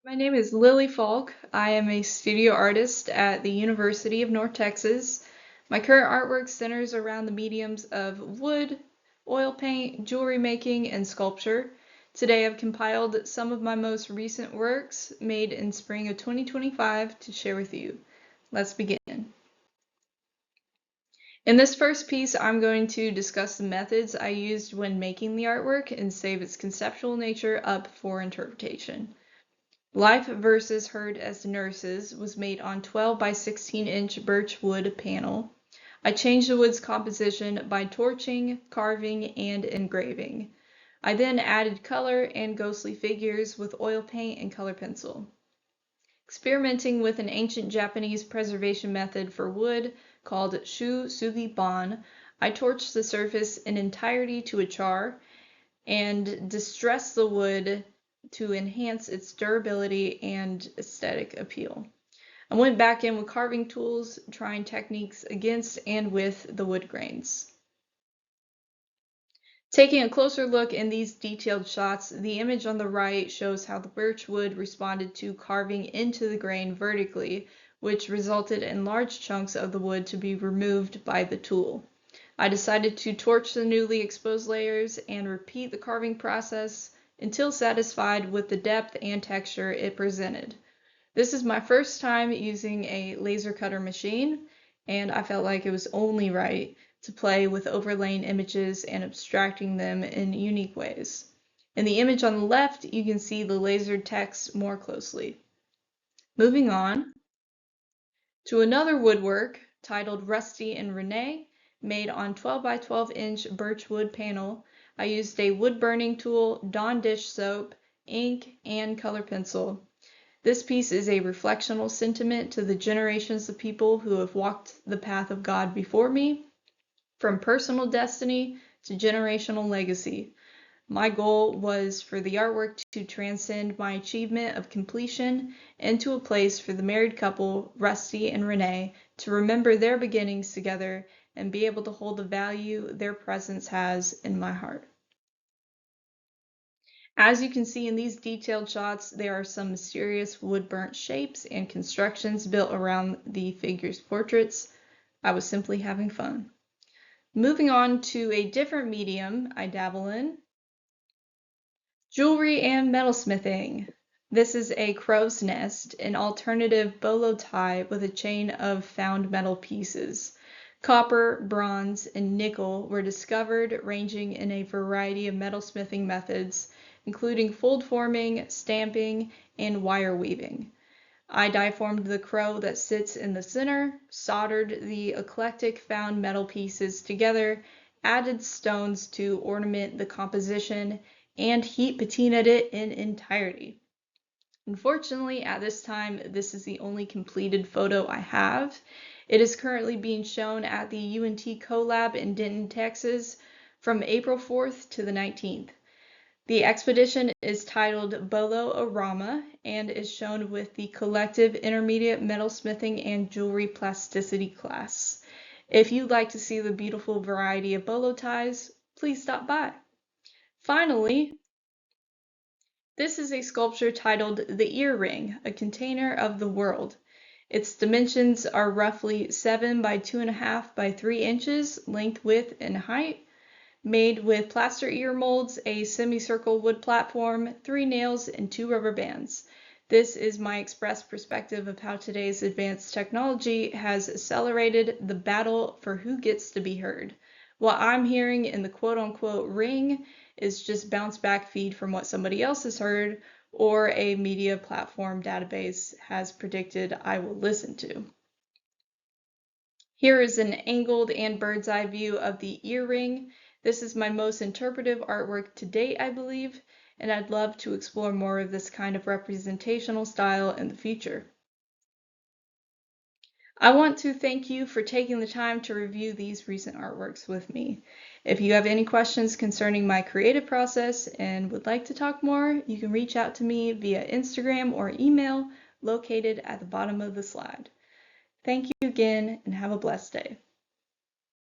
My name is Lily Faulk. I am a studio artist at the University of North Texas. My current artwork centers around the mediums of wood, oil paint, jewelry making, and sculpture. Today I've compiled some of my most recent works made in spring of 2025 to share with you. Let's begin. In this first piece, I'm going to discuss the methods I used when making the artwork and save its conceptual nature up for interpretation. Life versus Heard as Nurses was made on 12 by 16-inch birch wood panel. I changed the wood's composition by torching, carving, and engraving. I then added color and ghostly figures with oil paint and color pencil. Experimenting with an ancient Japanese preservation method for wood called shu sugi ban, I torched the surface in entirety to a char and distressed the wood to enhance its durability and aesthetic appeal. I went back in with carving tools, trying techniques against and with the wood grains. Taking a closer look in these detailed shots, the image on the right shows how the birch wood responded to carving into the grain vertically, which resulted in large chunks of the wood to be removed by the tool. I decided to torch the newly exposed layers and repeat the carving process until satisfied with the depth and texture it presented. This is my first time using a laser cutter machine, and I felt like it was only right to play with overlaying images and abstracting them in unique ways. In the image on the left, you can see the lasered text more closely. Moving on to another woodwork titled Rusty and Renee, made on 12 by 12-inch birch wood panel. I used a wood burning tool, Dawn dish soap, ink, and color pencil. This piece is a reflectional sentiment to the generations of people who have walked the path of God before me, from personal destiny to generational legacy. My goal was for the artwork to transcend my achievement of completion into a place for the married couple, Rusty and Renee, to remember their beginnings together and be able to hold the value their presence has in my heart. As you can see in these detailed shots, there are some mysterious wood-burnt shapes and constructions built around the figures' portraits. I was simply having fun. Moving on to a different medium I dabble in, jewelry and metalsmithing. This is a crow's nest, an alternative bolo tie with a chain of found metal pieces. Copper, bronze, and nickel were discovered, ranging in a variety of metalsmithing methods, including fold forming, stamping, and wire weaving. I die formed the crow that sits in the center, soldered the eclectic found metal pieces together, added stones to ornament the composition, and heat patinaed it in entirety. Unfortunately, at this time, this is the only completed photo I have. It is currently being shown at the UNT CoLab in Denton, Texas, from April 4th to the 19th. The expedition is titled Bolo-A-Rama and is shown with the Collective Intermediate Metalsmithing and Jewelry Plasticity class. If you'd like to see the beautiful variety of bolo ties, please stop by. Finally, this is a sculpture titled The Earring, a Container of the World. Its dimensions are roughly 7 by 2.5 by 3 inches, length, width, and height. Made with plaster ear molds, a semicircle wood platform, 3 nails, and 2 rubber bands. This is my express perspective of how today's advanced technology has accelerated the battle for who gets to be heard. What I'm hearing in the quote-unquote ring is just bounce back feed from what somebody else has heard or a media platform database has predicted I will listen to. Here is an angled and bird's eye view of the earring. This is my most interpretive artwork to date, I believe, and I'd love to explore more of this kind of representational style in the future. I want to thank you for taking the time to review these recent artworks with me. If you have any questions concerning my creative process and would like to talk more, you can reach out to me via Instagram or email located at the bottom of the slide. Thank you again and have a blessed day.